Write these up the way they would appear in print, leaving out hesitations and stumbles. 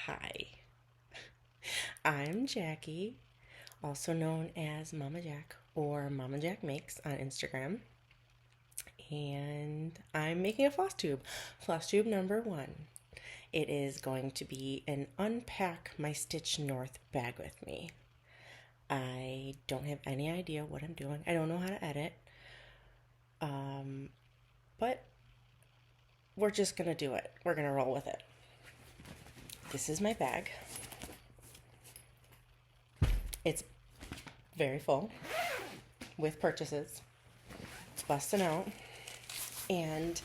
Hi, I'm Jackie, also known as Mama Jack or Mama Jack Makes on Instagram, and I'm making a floss tube. Floss tube number one. It is going to be an Unpack My Stitch North bag with me. I don't have any idea what I'm doing. I don't know how to edit, but we're just gonna do it. We're gonna roll with it. This is my bag. It's very full with purchases. It's busting out. And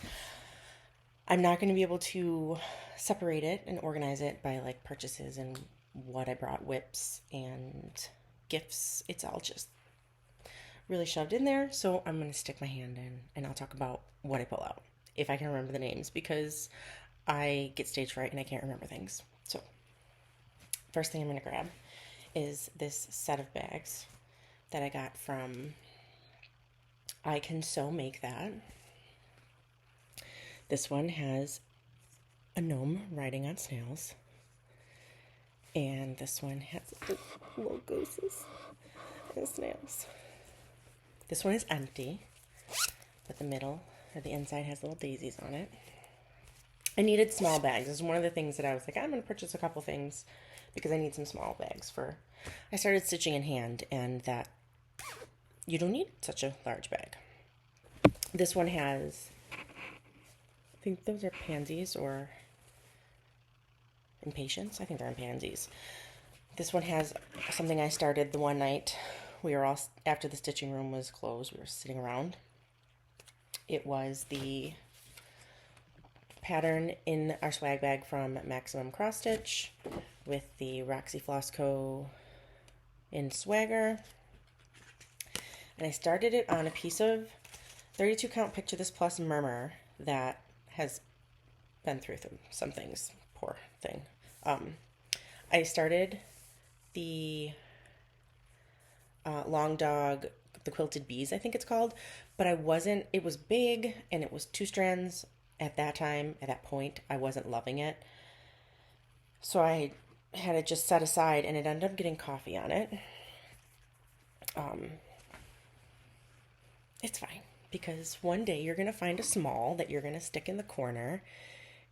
I'm not going to be able to separate it and organize it by like purchases and what I brought, whips and gifts. It's all just really shoved in there. So I'm going to stick my hand in and I'll talk about what I pull out if I can remember the names, because I get stage fright and I can't remember things. So first thing I'm going to grab is this set of bags that I got from I Can Sew Make That. This one has a gnome riding on snails. And this one has little gooses and snails. This one is empty, but the middle or the inside has little daisies on it. I needed small bags. This is one of the things that I was like, I'm going to purchase a couple things because I need some small bags for. I started stitching in hand, and that you don't need such a large bag. This one has, I think those are pansies or impatiens. I think they're in pansies. This one has something I started the one night. We were all, after the stitching room was closed, we were sitting around. It was the pattern in our swag bag from Maximum Cross Stitch with the Roxy Floss Co. in Swagger. And I started it on a piece of 32 count Picture This Plus Murmur that has been through some things. Poor thing. I started the Long Dog, the Quilted Bees, I think it's called, but it was big and it was 2 strands at that time. At that point, I wasn't loving it. So I had it just set aside and it ended up getting coffee on it. It's fine, because one day you're going to find a small that you're going to stick in the corner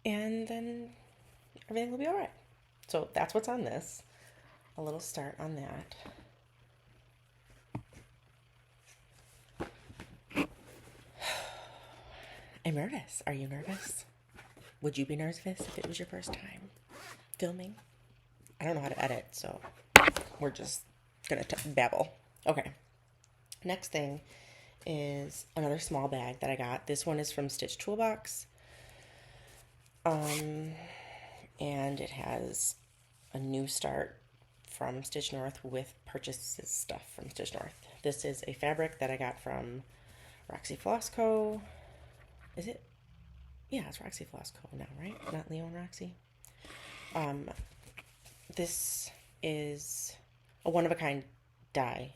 and then everything will be all right. So that's what's on this. A little start on that. I'm nervous. Are you nervous? Would you be nervous if it was your first time filming? I don't know how to edit, so we're just going to babble. Okay. Next thing is another small bag that I got. This one is from Stitch Toolbox. And it has a new start from Stitch North with purchases stuff from Stitch North. This is a fabric that I got from Roxy Floss Co. Is it? Yeah, it's Roxy Floss Co. now, right? Not Leo and Roxy. This is a one-of-a-kind die.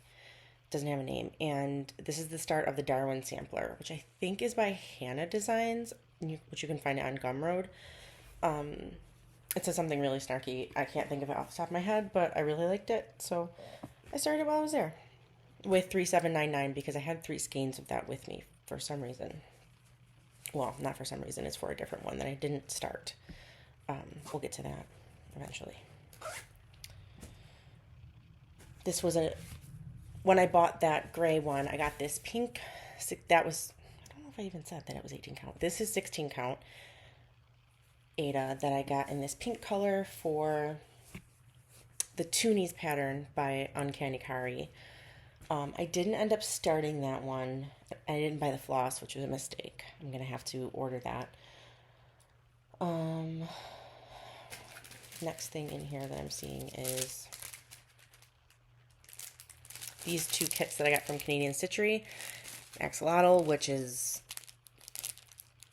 Doesn't have a name. And this is the start of the Darwin sampler, which I think is by Hannah Designs, which you can find it on Gumroad. It says something really snarky. I can't think of it off the top of my head, but I really liked it. So I started it while I was there with 3799 because I had 3 skeins of that with me for some reason. Well, not for some reason. It's for a different one that I didn't start. We'll get to that eventually. This was when I bought that gray one, I got this pink. That was, I don't know if I even said that it was 18 count. This is 16 count Ada that I got in this pink color for the Toonies pattern by Uncanny Kari. I didn't end up starting that one. I didn't buy the floss, which was a mistake. I'm going to have to order that. Next thing in here that I'm seeing is these 2 kits that I got from Canadian Stitchery. Axolotl, which is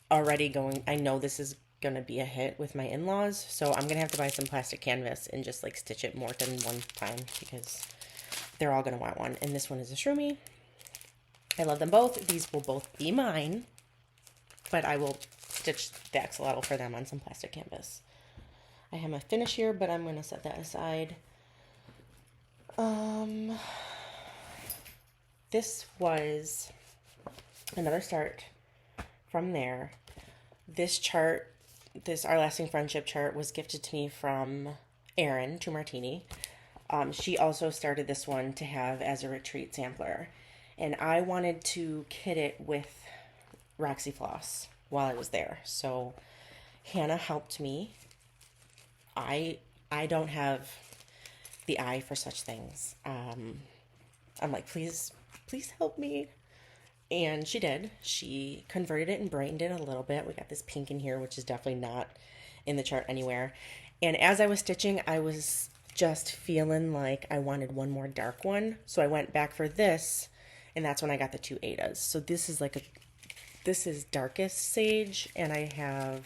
already going, I know this is going to be a hit with my in-laws, so I'm going to have to buy some plastic canvas and just like stitch it more than one time because they're all going to want one. And this one is a Shroomy. I love them both. These will both be mine, but I will stitch the axolotl for them on some plastic canvas. I have my finish here, but I'm going to set that aside. This was another start from there. This chart, this Our Lasting Friendship chart, was gifted to me from Erin to Martini. She also started this one to have as a retreat sampler. And I wanted to kit it with Roxy Floss while I was there. So Hannah helped me. I don't have the eye for such things. I'm like, please help me. And she did. She converted it and brightened it a little bit. We got this pink in here, which is definitely not in the chart anywhere. And as I was stitching, I was just feeling like I wanted one more dark one. So I went back for this, and that's when I got the 2 Adas. So this is this is darkest sage, and I have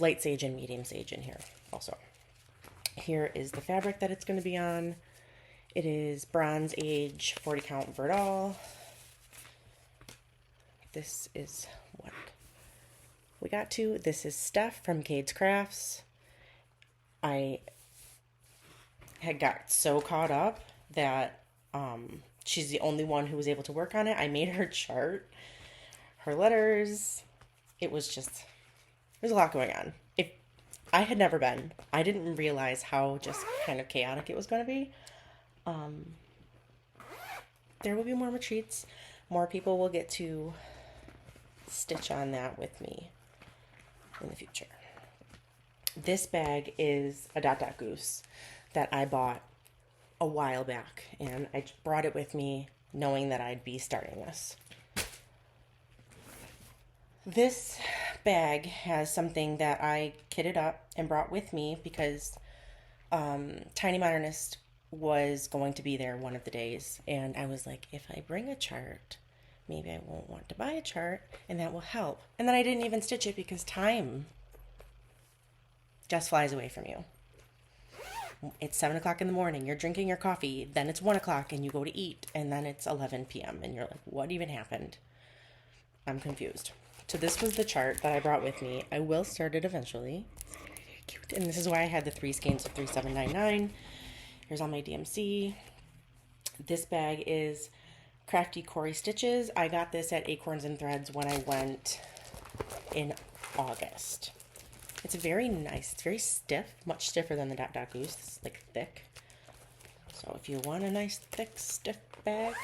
light sage and medium sage in here also. Here is the fabric that it's going to be on. It is Bronze Age 40 count Verdal. This is what we got to. This is Steph from Cade's Crafts. I had got so caught up that she's the only one who was able to work on it. I made her chart, her letters. It was just, there's a lot going on. If I had never been, I didn't realize how just kind of chaotic it was going to be. There will be more retreats. More people will get to stitch on that with me in the future. This bag is a Dot Dot Goose that I bought a while back, and I brought it with me knowing that I'd be starting this. This bag has something that I kitted up and brought with me because Tiny Modernist was going to be there one of the days, and I was like, if I bring a chart, maybe I won't want to buy a chart, and that will help. And then I didn't even stitch it because time just flies away from you. It's 7 o'clock in the morning, you're drinking your coffee, then it's 1 o'clock and you go to eat, and then it's 11 p.m. and you're like, what even happened? I'm confused. So this was the chart that I brought with me. I will start it eventually. It's very, very cute. And this is why I had the 3 skeins of 3799. Here's all my DMC. This bag is Crafty Cory Stitches. I got this at Acorns and Threads when I went in August. It's very nice. It's very stiff, much stiffer than the Dot Dot Goose. It's like thick. So if you want a nice, thick, stiff bag,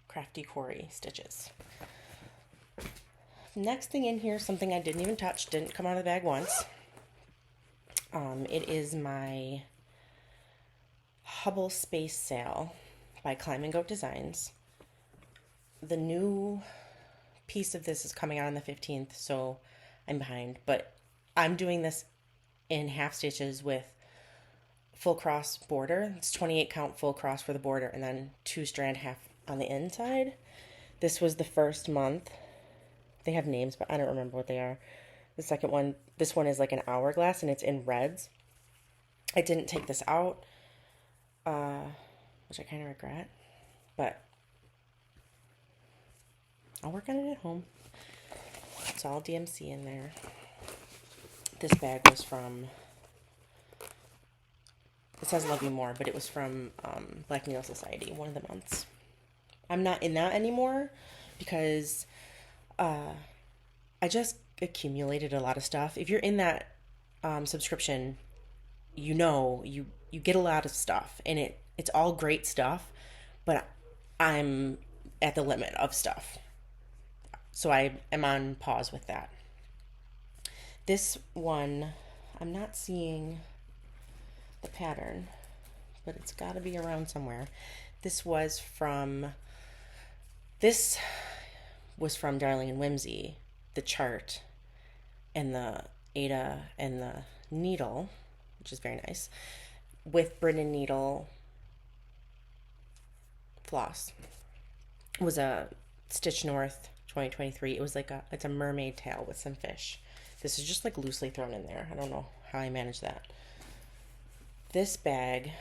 Crafty Cory Stitches. Next thing in here, something I didn't even touch, didn't come out of the bag once. It is my Hubble Space Sail by Climb and Goat Designs. The new piece of this is coming out on the 15th, so I'm behind, but I'm doing this in half stitches with full cross border. It's 28 count full cross for the border, and then 2 strand half on the inside. This was the first month. They have names, but I don't remember what they are. The second one, this one is like an hourglass, and it's in reds. I didn't take this out, which I kind of regret, but I'll work on it at home. It's all DMC in there. This bag was from, it says Love You More, but it was from Black Needle Society, one of the months. I'm not in that anymore because I just accumulated a lot of stuff. If you're in that subscription, you know you get a lot of stuff, and it's all great stuff, but I'm at the limit of stuff. So I am on pause with that. This one, I'm not seeing the pattern, but it's got to be around somewhere. This was from Darling and Whimsy, the chart, and the Ada and the needle, which is very nice, with Britain Needle floss. It was a Stitch North 2023. It was like it's a mermaid tail with some fish. This is just like loosely thrown in there. I don't know how I managed that. This bag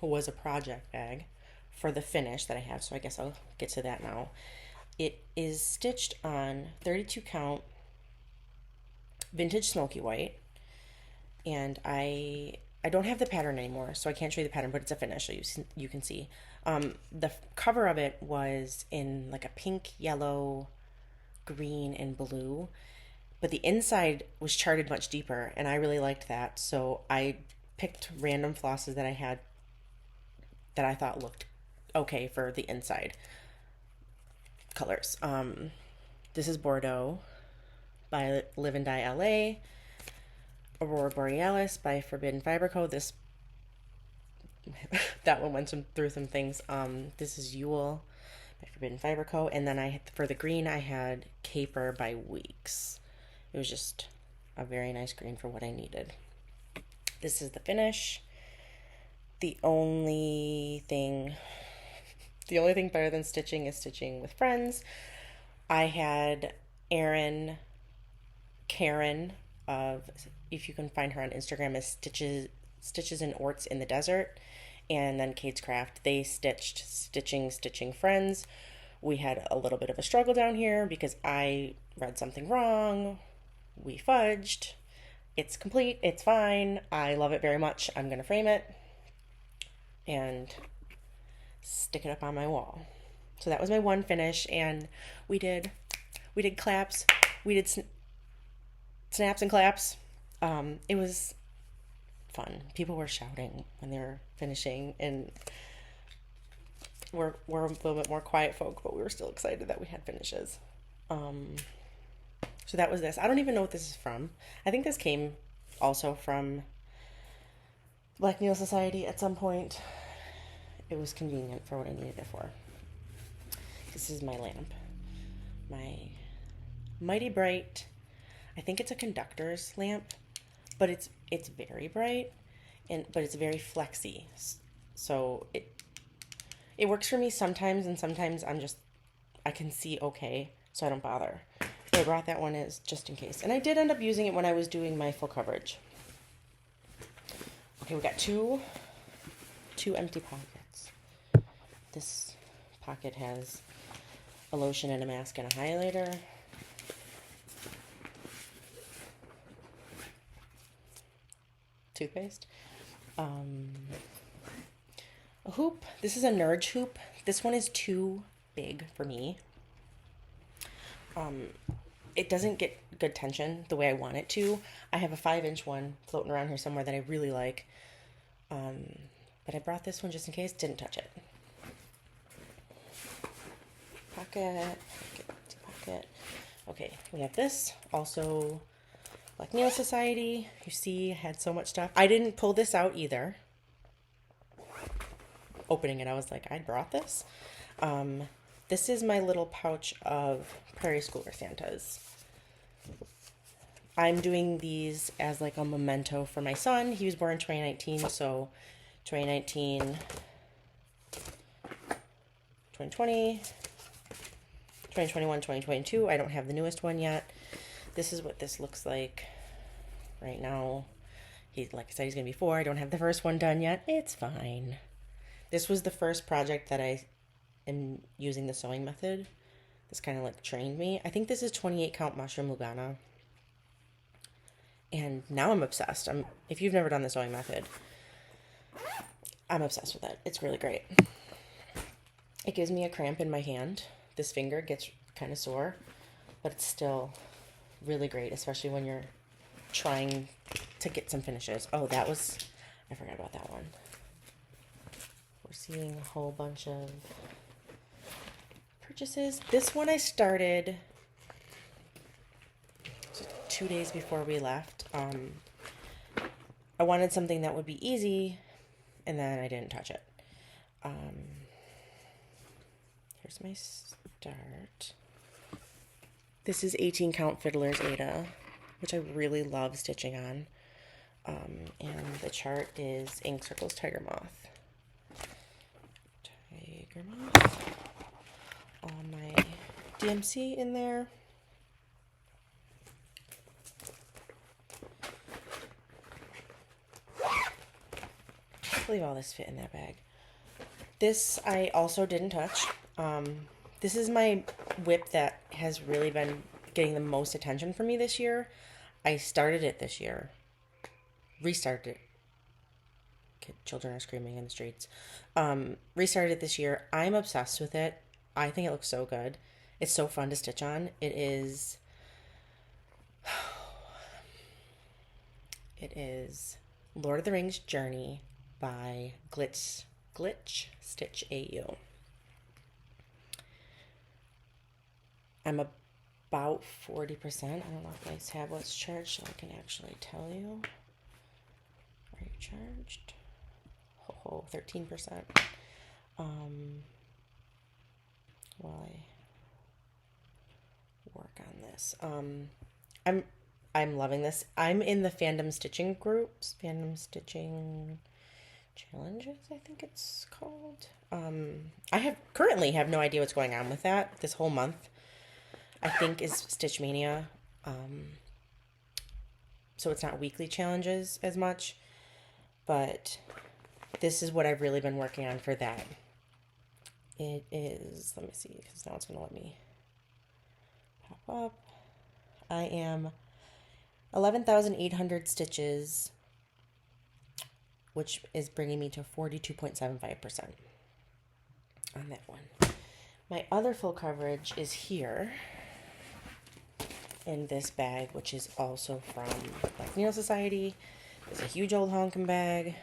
was a project bag for the finish that I have, so I guess I'll get to that now. It is stitched on 32 count vintage smoky white. And I don't have the pattern anymore, so I can't show you the pattern, but it's a finish, so you can see. The cover of it was in like a pink, yellow, green, and blue, but the inside was charted much deeper, and I really liked that, so I picked random flosses that I had that I thought looked okay for the inside colors. This is Bordeaux by Live and Die LA. Aurora Borealis by Forbidden Fiber Co. This that one went through some things. This is Yule by Forbidden Fiber Co. And then for the green I had Caper by Weeks. It was just a very nice green for what I needed. This is the finish. The only thing better than stitching is stitching with friends. I had Karen of, if you can find her on Instagram, is Stitches and Orts in the Desert, and then Kate's Craft. They stitching friends. We had a little bit of a struggle down here because I read something wrong. We fudged. It's complete. It's fine. I love it very much. I'm going to frame it and stick it up on my wall. So that was my one finish, and we did claps. We did snaps and claps. It was fun. People were shouting when they were finishing, and we're a little bit more quiet folk, but we were still excited that we had finishes. So that was this. I don't even know what this is from. I think this came also from Black Needle Society at some point. It was convenient for what I needed it for. This is my lamp. My Mighty Bright, I think it's a conductor's lamp, but it's very bright, but it's very flexy. So it works for me sometimes, and sometimes I can see okay, so I don't bother. So I brought that one as just in case. And I did end up using it when I was doing my full coverage. Okay, we got two empty pockets. This pocket has a lotion and a mask and a highlighter. Toothpaste. A hoop. This is a Nurge hoop. This one is too big for me. It doesn't get good tension the way I want it to. I have a 5-inch one floating around here somewhere that I really like. But I brought this one just in case. Didn't touch it. Pocket. Okay, we have this. Also, Black Needle Society. You see, I had so much stuff. I didn't pull this out either. Opening it, I was like, I brought this. This is my little pouch of Prairie Schooler Santas. I'm doing these as like a memento for my son. He was born in 2019, so 2019, 2020, 2021, 2022. I don't have the newest one yet. This is what this looks like right now. Like I said, he's going to be 4. I don't have the first one done yet. It's fine. This was the first project that I am using the sewing method. This kind of like trained me. I think this is 28 count mushroom Lugana. And now I'm obsessed. If you've never done the sewing method, I'm obsessed with it. It's really great. It gives me a cramp in my hand. This finger gets kind of sore, but it's still really great, especially when you're trying to get some finishes. Oh, I forgot about that one. We're seeing a whole bunch of purchases. This one I started 2 days before we left. I wanted something that would be easy, and then I didn't touch it. Here's my start. This is 18 count Fiddler's Ada, which I really love stitching on. And the chart is Ink Circles Tiger Moth. All my DMC in there. I believe all this fit in that bag. This I also didn't touch. This is my whip that has really been getting the most attention from me this year. I started it this year. Restarted it. Children are screaming in the streets. Restarted it this year. I'm obsessed with it. I think it looks so good. It's so fun to stitch on. It is Lord of the Rings Journey by Glitch Stitch AU. I'm about 40%. I don't know if my tablet's charged, so I can actually tell you. Are you charged? Oh, 13%. While I work on this. I'm loving this. I'm in the fandom stitching groups. Fandom stitching challenges, I think it's called. I currently have no idea what's going on with that. This whole month, I think, is Stitch Mania. So it's not weekly challenges as much, but this is what I've really been working on for that. It is, let me see, because now it's going to let me pop up. I am 11,800 stitches, which is bringing me to 42.75% on that one. My other full coverage is here in this bag, which is also from Black Needle Society. It's a huge old honkin' bag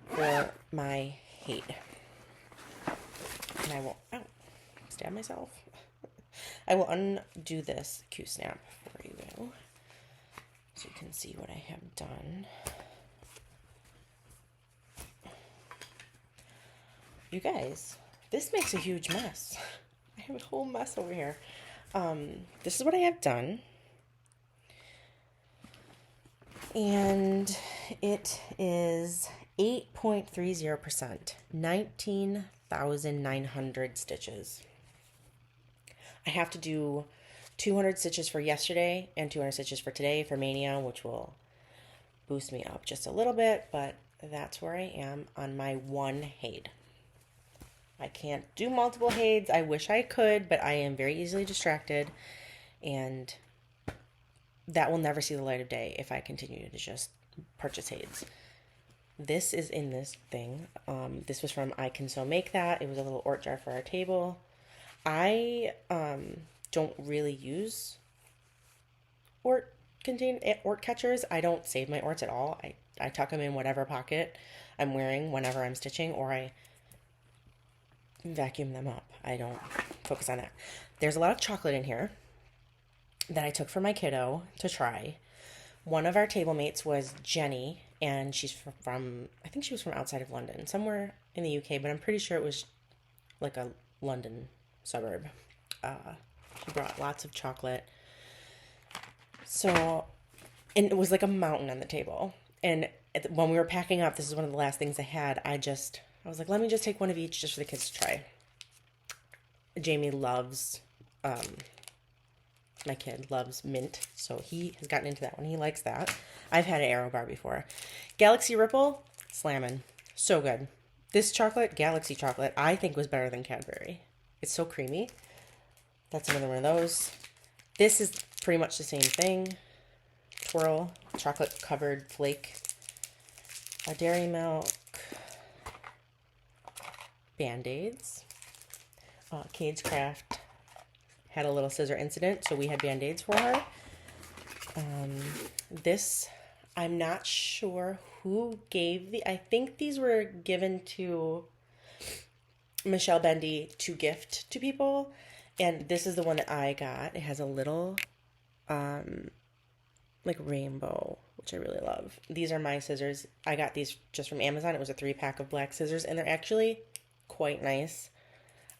for my hate. And I will, stab myself. I will undo this Q-snap for you so you can see what I have done. You guys, this makes a huge mess. I have a whole mess over here. This is what I have done. And it is 8.30%, 19,900 stitches. I have to do 200 stitches for yesterday and 200 stitches for today for Mania, which will boost me up just a little bit, but that's where I am on my one HAID. I can't do multiple HAIDs. I wish I could, but I am very easily distracted, and that will never see the light of day if I continue to just purchase HAIDs. This is in this thing. This was from I Can Sew Make That. It was a little Ort jar for our table. I don't really use Ort catchers. I don't save my Orts at all. I tuck them in whatever pocket I'm wearing whenever I'm stitching, or I vacuum them up. I don't focus on that. There's a lot of chocolate in here that I took for my kiddo to try. One of our table mates was Jenny, and she's from, I think she was from outside of London, somewhere in the UK, but I'm pretty sure it was like a London suburb. She brought lots of chocolate. So, and it was like a mountain on the table. And when we were packing up, this is one of the last things I had. I was like, let me just take one of each just for the kids to try. Jamie loves, my kid loves mint, so he has gotten into that one. He likes that. I've had an Aero bar before. Galaxy Ripple, slamming. So good. This chocolate, Galaxy chocolate, I think was better than Cadbury. It's so creamy. That's another one of those. This is pretty much the same thing. Twirl, chocolate covered flake. A Dairy Milk. Band-Aids. Cade's Craft had a little scissor incident, so we had Band-Aids for her. This, I'm not sure who gave I think these were given to Michelle Bendy to gift to people, and this is the one that I got. It has a little like rainbow, which I really love. These are my scissors. I got these just from Amazon. It was a 3-pack of black scissors, and they're actually quite nice.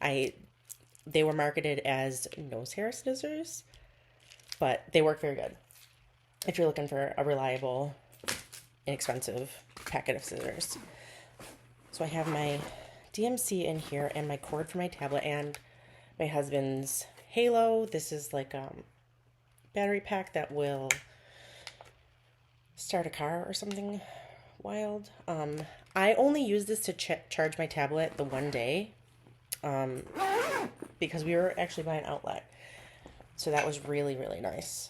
They were marketed as nose hair scissors, but they work very good if you're looking for a reliable, inexpensive packet of scissors. So I have my DMC in here and my cord for my tablet and my husband's Halo. This is like a battery pack that will start a car or something wild. I only use this to charge my tablet the one day because we were actually by an outlet. So that was really, really nice.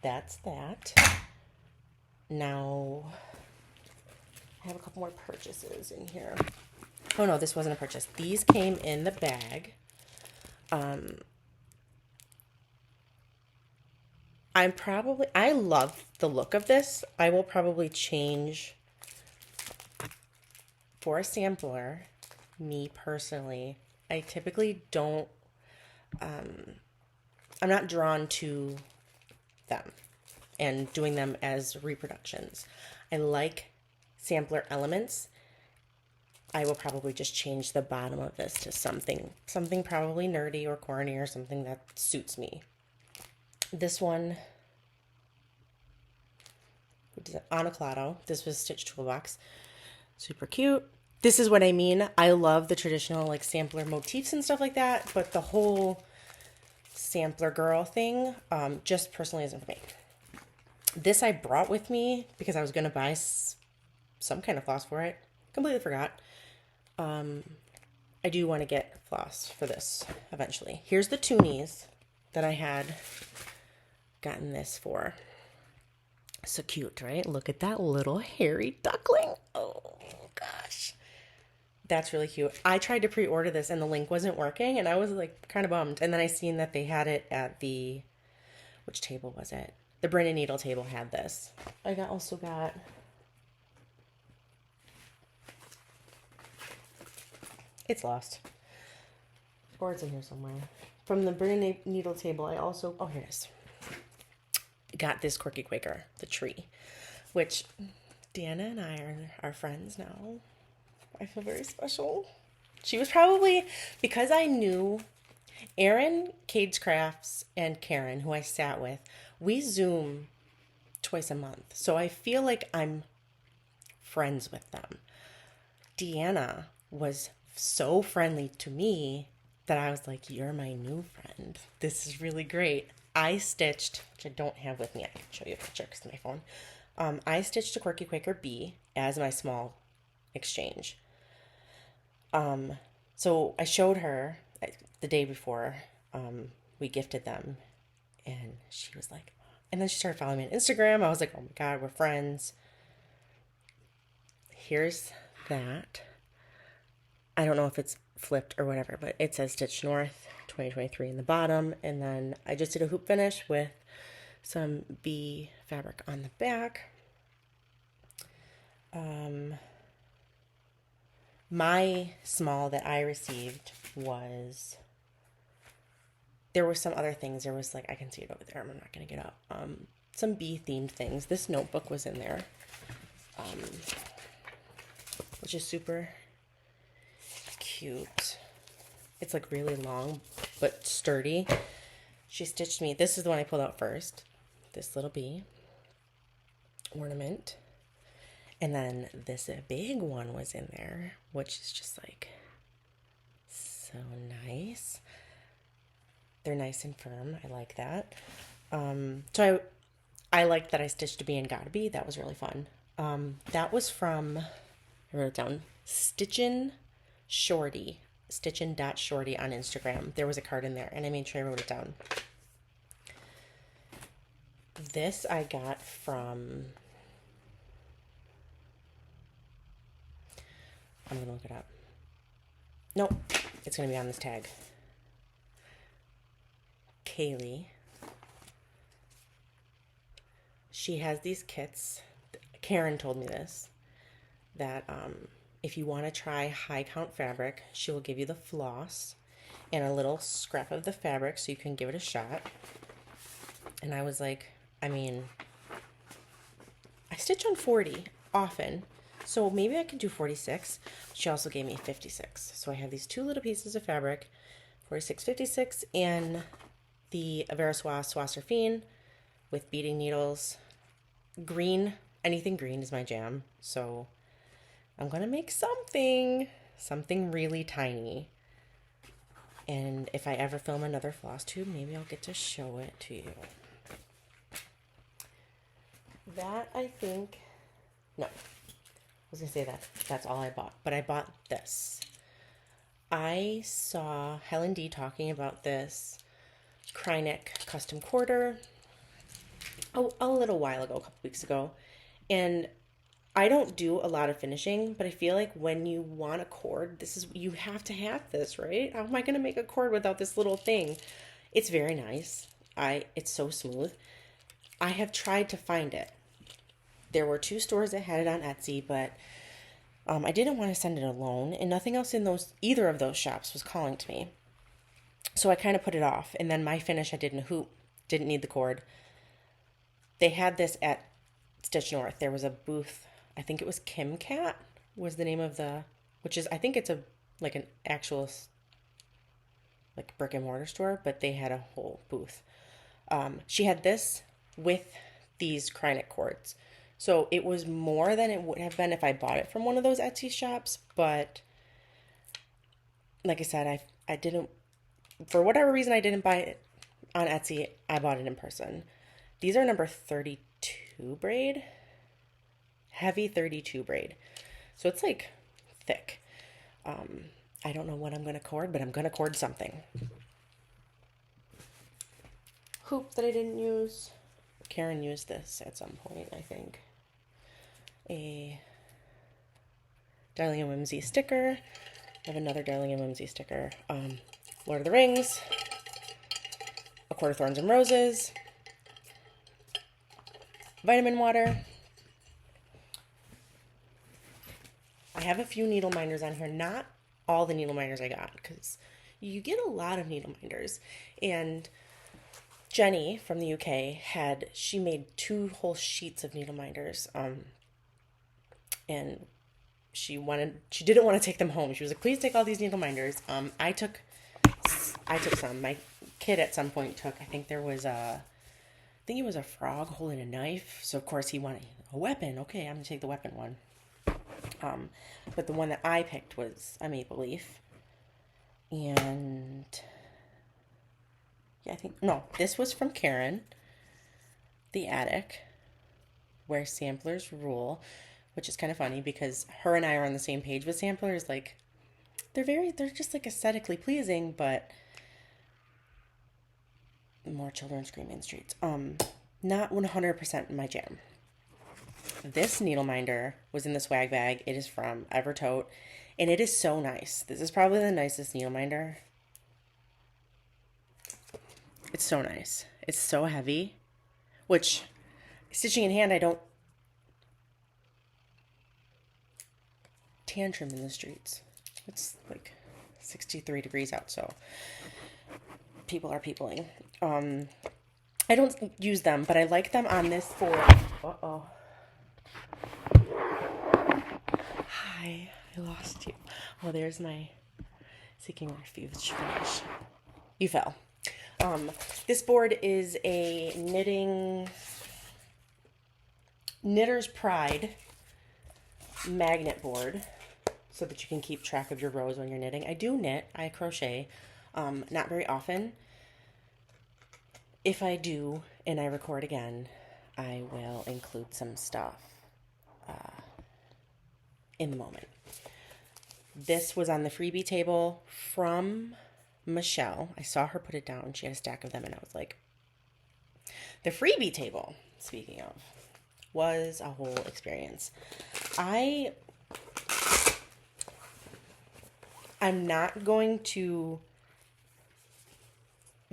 That's that. Now, I have a couple more purchases in here. Oh no, this wasn't a purchase. These came in the bag. I love the look of this. I will probably change for a sampler, me personally. I typically don't, I'm not drawn to them and doing them as reproductions. I like sampler elements. I will probably just change the bottom of this to something probably nerdy or corny or something that suits me. This one, Anaclado. This was Stitch Toolbox. Super cute. This is what I mean. I love the traditional like sampler motifs and stuff like that, but the whole sampler girl thing just personally isn't for me. This I brought with me because I was going to buy some kind of floss for it. Completely forgot. I do want to get floss for this eventually. Here's the toonies that I had gotten this for. So cute, right? Look at that little hairy duckling. Oh gosh. That's really cute. I tried to pre-order this and the link wasn't working and I was like kind of bummed. And then I seen that they had it at the, which table was it? The Brin and Needle table had this. I also got it's lost. Or it's in here somewhere. From the Brin and Needle table, I also, oh, here it is. Got this Quirky Quaker, the tree, which Deanna and I are friends now. I feel very special. She was probably, because I knew Erin, Cade's Crafts, and Karen, who I sat with, we Zoom twice a month. So I feel like I'm friends with them. Deanna was so friendly to me that I was like, you're my new friend. This is really great. I stitched, which I don't have with me. I can show you a picture because of my phone. I stitched a Quirky Quaker B as my small exchange. So I showed her the day before we gifted them, and she was like, and then she started following me on Instagram. I was like, oh my God, we're friends. Here's that. I don't know if it's flipped or whatever, but it says Stitch North 2023 in the bottom. And then I just did a hoop finish with some bee fabric on the back. My small that I received was, there were some other things. There was like, I can see it over there. I'm not going to get up. Some bee themed things. This notebook was in there, which is super cute. It's like really long but sturdy. She stitched me, this is the one I pulled out first, this little bee ornament, and then this big one was in there, which is just like so nice. They're nice and firm. I like that. So I liked that I stitched a bee and got a bee. That was really fun. That was from, I wrote it down, Stitchin' Stitchin.Shorty on Instagram. There was a card in there, and I made sure I wrote it down. This I got from, I'm going to look it up. Nope, it's going to be on this tag. Kaylee. She has these kits. Karen told me this, that if you want to try high count fabric, she will give you the floss and a little scrap of the fabric so you can give it a shot. And I was like, I mean, I stitch on 40 often, so maybe I can do 46. She also gave me 56. So I have these two little pieces of fabric, 46, 56, and the Averosoie Soie with beading needles. Green, anything green is my jam. So I'm going to make something really tiny. And if I ever film another FlossTube, maybe I'll get to show it to you. That, I think, no, I was going to say that's all I bought. But I bought this. I saw Helen D talking about this Krynic custom quarter a little while ago, a couple weeks ago. And I don't do a lot of finishing, but I feel like when you want a cord, you have to have this, right? How am I going to make a cord without this little thing? It's very nice. It's so smooth. I have tried to find it. There were 2 stores that had it on Etsy, but I didn't want to send it alone, and nothing else in either of those shops was calling to me. So I kind of put it off, and then my finish, I did in a hoop, didn't need the cord. They had this at Stitch North. There was a booth, I think it was Kim Cat was the name of which is, I think it's like an actual like brick and mortar store, but they had a whole booth. She had this with these Krynic cords. So it was more than it would have been if I bought it from one of those Etsy shops. But like I said, I didn't, for whatever reason, I didn't buy it on Etsy. I bought it in person. These are number 32 braid, heavy 32 braid. So it's like thick. I don't know what I'm going to cord, but I'm going to cord something. Hoop that I didn't use. Karen used this at some point, I think. A Darling and Whimsy sticker. I have another Darling and Whimsy sticker. Lord of the Rings. A Court of Thorns and Roses. Vitamin water. I have a few needle minders on here. Not all the needle minders I got, because you get a lot of needle minders. And Jenny from the UK she made 2 whole sheets of needle minders. And she didn't want to take them home. She was like, please take all these needle minders. I took some. My kid at some point took, I think it was a frog holding a knife. So of course he wanted a weapon. Okay, I'm gonna take the weapon one. But the one that I picked was a maple leaf. And yeah, this was from Karen, the attic, where samplers rule, which is kind of funny because her and I are on the same page with samplers. Like, they're just like aesthetically pleasing, but more children screaming in the streets. Not 100% my jam. This needle minder was in the swag bag. It is from Evertote, and it is so nice. This is probably the nicest needle minder. It's so nice. It's so heavy, which stitching in hand, I don't tantrum in the streets. It's like 63 degrees out, so people are peopling. I don't use them, but I like them on this for... Uh-oh. Hi, I lost you. Oh, there's my Seeking Refuge finish. You fell. This board is a Knitter's Pride magnet board, so that you can keep track of your rows when you're knitting. I do knit. I crochet. Not very often. If I do and I record again, I will include some stuff in the moment. This was on the freebie table from Michelle. I saw her put it down. She had a stack of them, and I was like, the freebie table, speaking of, was a whole experience. I'm not going to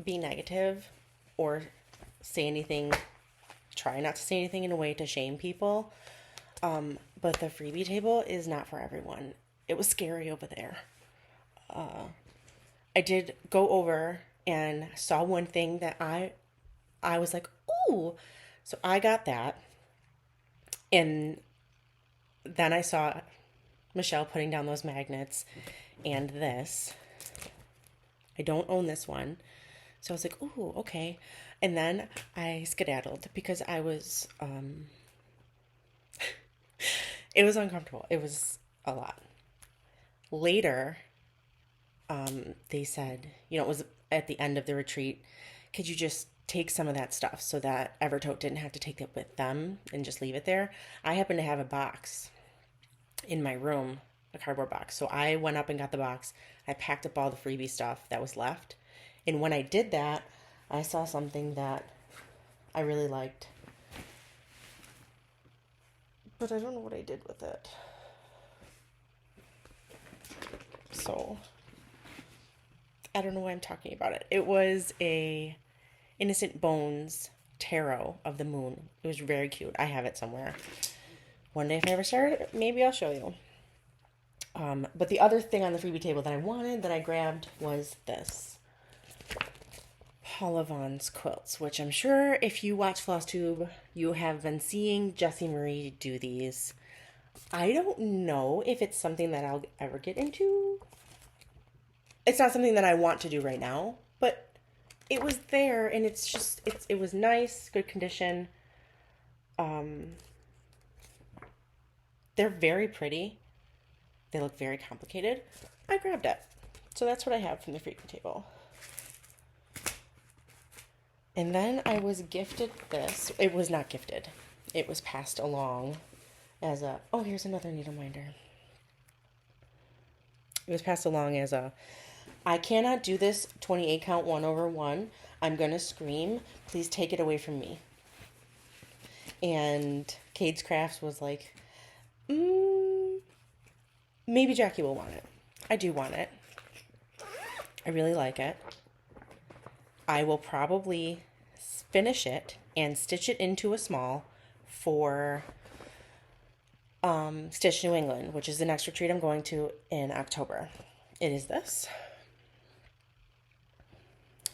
be negative or say anything, try not to say anything in a way to shame people. But the freebie table is not for everyone. It was scary over there. I did go over and saw one thing that I was like, ooh. So I got that. And then I saw Michelle putting down those magnets and this. I don't own this one. So I was like, ooh, okay. And then I skedaddled because I was, it was uncomfortable. It was a lot. Later, they said, it was at the end of the retreat, could you just take some of that stuff so that Evertote didn't have to take it with them and just leave it there? I happen to have a box in my room a cardboard box. So I went up and got the box. I packed up all the freebie stuff that was left. And when I did that, I saw something that I really liked. But I don't know what I did with it. So I don't know why I'm talking about it. It was a Innocent Bones tarot of the moon. It was very cute. I have it somewhere. One day if I ever start it, maybe I'll show you. But the other thing on the freebie table that I wanted, that I grabbed, was this. Paula Vaughn's quilts, which I'm sure if you watch FlossTube, you have been seeing Jessie Marie do these. I don't know if it's something that I'll ever get into. It's not something that I want to do right now, but it was there, and it's just, it was nice, good condition. They're very pretty. They look very complicated. I grabbed it. So that's what I have from the freebie table. And then I was gifted this. It was not gifted. It was passed along as a, oh, here's another needle minder. It was passed along as a, I cannot do this 28 count 1/1. I'm going to scream. Please take it away from me. And Cade's Crafts was like, maybe Jackie will want it. I do want it. I really like it. I will probably finish it and stitch it into a small for Stitch New England, which is the next retreat I'm going to in October. It is this.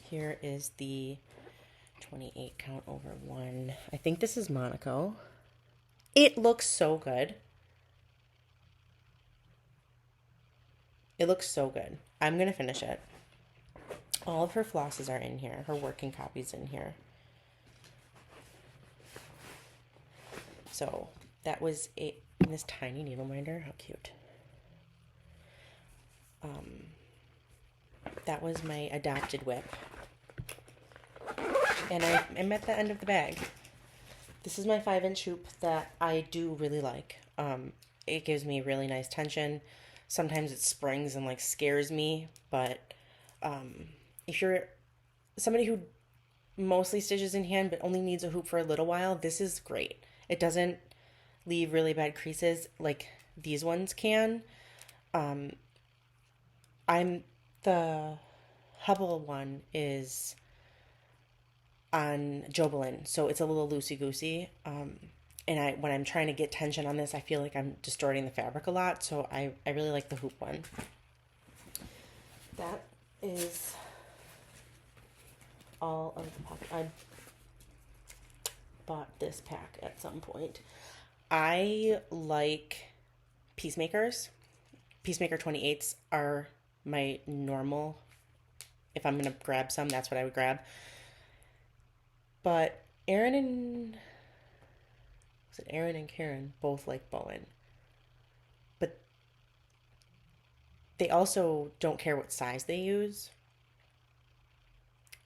Here is the 28 count over 1. I think this is Monaco. It looks so good. It looks so good. I'm going to finish it. All of her flosses are in here. Her working copy's in here. So that was this tiny needle minder. How cute. That was my adopted whip. And I'm at the end of the bag. This is my 5-inch hoop that I do really like. It gives me really nice tension. Sometimes it springs and like scares me, but if you're somebody who mostly stitches in hand but only needs a hoop for a little while, this is great. It doesn't leave really bad creases like these ones can. The Hubble one is on Jobelin, so it's a little loosey-goosey. And when I'm trying to get tension on this, I feel like I'm distorting the fabric a lot, so I really like the hoop one. That is all of the pack. I bought this pack at some point. I like Peacemakers. Peacemaker 28s are my normal. If I'm going to grab some, that's what I would grab. But Aaron and Karen both like Bowen. But they also don't care what size they use.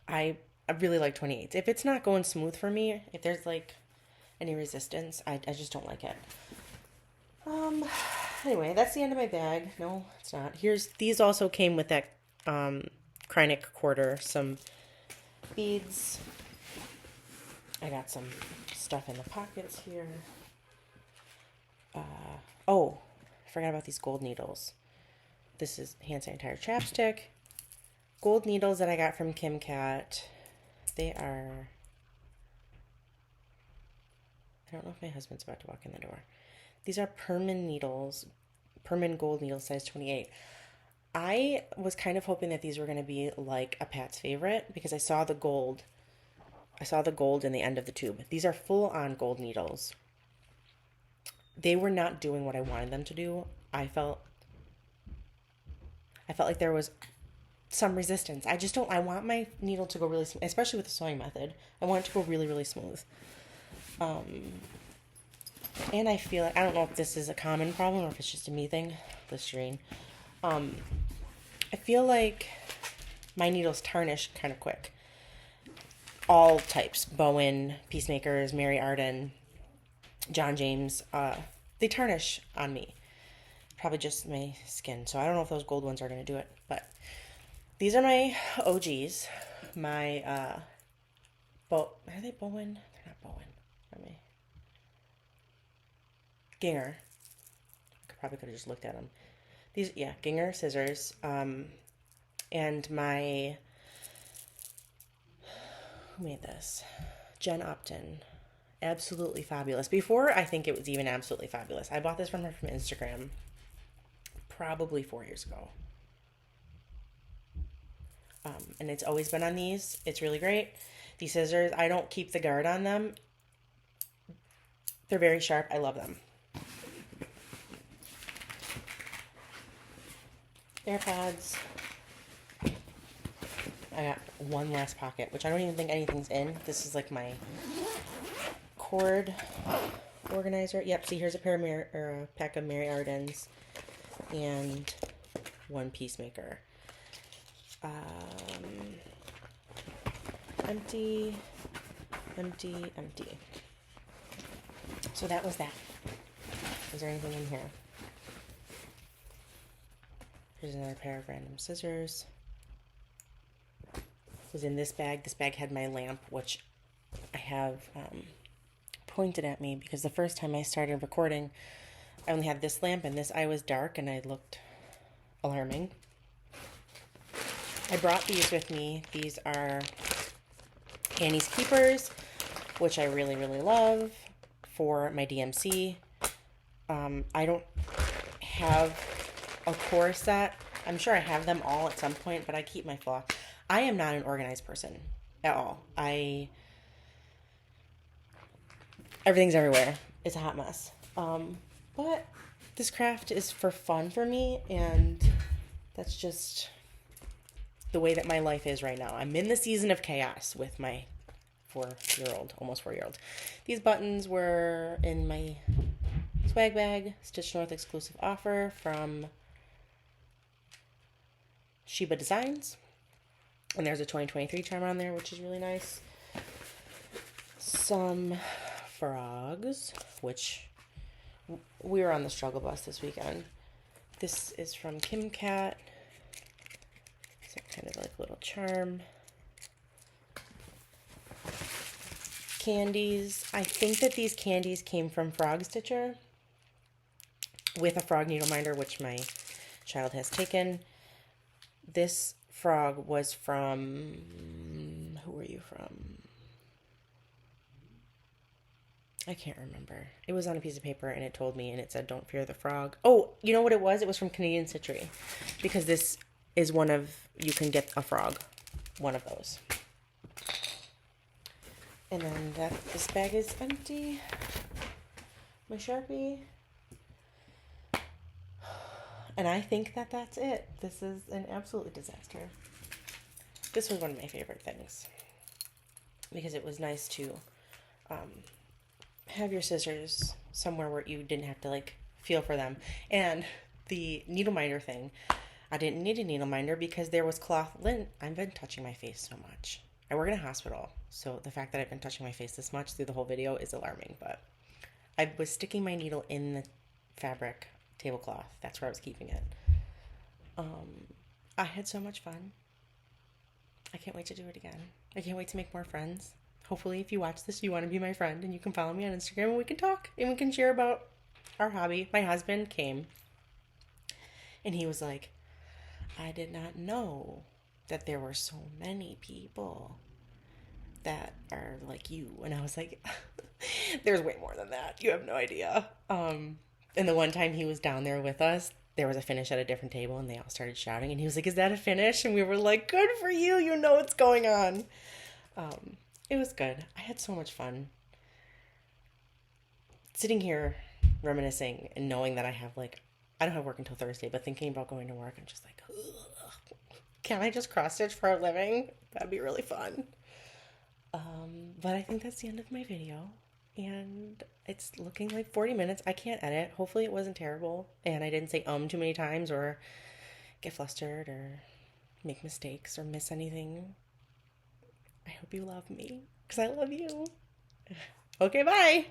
I really like 28s. If it's not going smooth for me, if there's like any resistance, I just don't like it. Anyway, that's the end of my bag. No, it's not. These also came with that Kreinik quarter, some beads. I got some stuff in the pockets here. Oh, I forgot about these gold needles. This is hand sanitizer chapstick. Gold needles that I got from Kim Cat. They are, I don't know if my husband's about to walk in the door. These are Perman needles, Perman gold needles, size 28. I was kind of hoping that these were going to be like a Pat's Favorite because I saw the gold. I saw the gold in the end of the tube. These are full-on gold needles. They were not doing what I wanted them to do. I felt like there was some resistance. I want my needle to go really smooth, especially with the sewing method. I want it to go really, really smooth. And I feel like, I don't know if this is a common problem or if it's just a me thing, Listerine. I feel like my needles tarnish kind of quick. All types, Bowen, Peacemakers, Mary Arden, John James, they tarnish on me. probably just my skin. So I don't know if those gold ones are going to do it. But these are my OGs. My, are they Bowen? They're not Bowen. Ginger. Probably could have just looked at them. These, yeah, Ginger scissors. And my, who made this? Jen Upton. Absolutely fabulous. Before, I think it was even absolutely fabulous. I bought this from her from Instagram probably 4 years ago. And it's always been on these. It's really great. These scissors, I don't keep the guard on them. They're very sharp. I love them. AirPods. I got one last pocket, which I don't even think anything's in. This is like my cord organizer. Yep, see, here's a pack of Mary Ardens and one Peacemaker. Empty. So that was that. Is there anything in here? Here's another pair of random scissors. It was in this bag. This bag had my lamp, which I have pointed at me because the first time I started recording, I only had this lamp and this eye was dark and I looked alarming. I brought these with me. These are Annie's Keepers, which I really, really love for my DMC. I don't have a core set. I'm sure I have them all at some point, but I keep my floss. I am not an organized person at all. Everything's everywhere. It's a hot mess. But this craft is for fun for me, and that's just the way that my life is right now. I'm in the season of chaos with my almost 4-year-old. These buttons were in my swag bag, Stitch North exclusive offer from Sheba Designs. And there's a 2023 charm on there, which is really nice. Some frogs, which we were on the struggle bus this weekend. This is from Kim Cat. It's kind of like a little charm. Candies. I think that these candies came from Frog Stitcher with a frog needle minder, which my child has taken. This frog was from, who were you from? I can't remember. It was on a piece of paper and it told me, and it said, "Don't fear the frog." Oh, you know what it was? It was from Canadian Stitchery, because this is one of, you can get a frog, one of those. And then this bag is empty. My Sharpie. And I think that that's it. This is an absolute disaster. This was one of my favorite things because it was nice to have your scissors somewhere where you didn't have to like feel for them. And the needle minder thing, I didn't need a needle minder because there was cloth lint. I've been touching my face so much. I work in a hospital, so the fact that I've been touching my face this much through the whole video is alarming, but I was sticking my needle in the fabric tablecloth. That's where I was keeping it. I had so much fun. I can't wait to do it again. I can't wait to make more friends. Hopefully, if you watch this, you want to be my friend and you can follow me on Instagram and we can talk and we can share about our hobby. My husband came and he was like, "I did not know that there were so many people that are like you." And I was like, there's way more than that. You have no idea. And the one time he was down there with us, there was a finish at a different table and they all started shouting and he was like, "Is that a finish?" And we were like, "Good for you. You know what's going on." It was good. I had so much fun. Sitting here reminiscing and knowing that I don't have work until Thursday, but thinking about going to work, I'm just like, ugh. Can I just cross stitch for a living? That'd be really fun. But I think that's the end of my video. And it's looking like 40 minutes. I can't edit. Hopefully it wasn't terrible. And I didn't say too many times or get flustered or make mistakes or miss anything. I hope you love me because I love you. Okay, bye.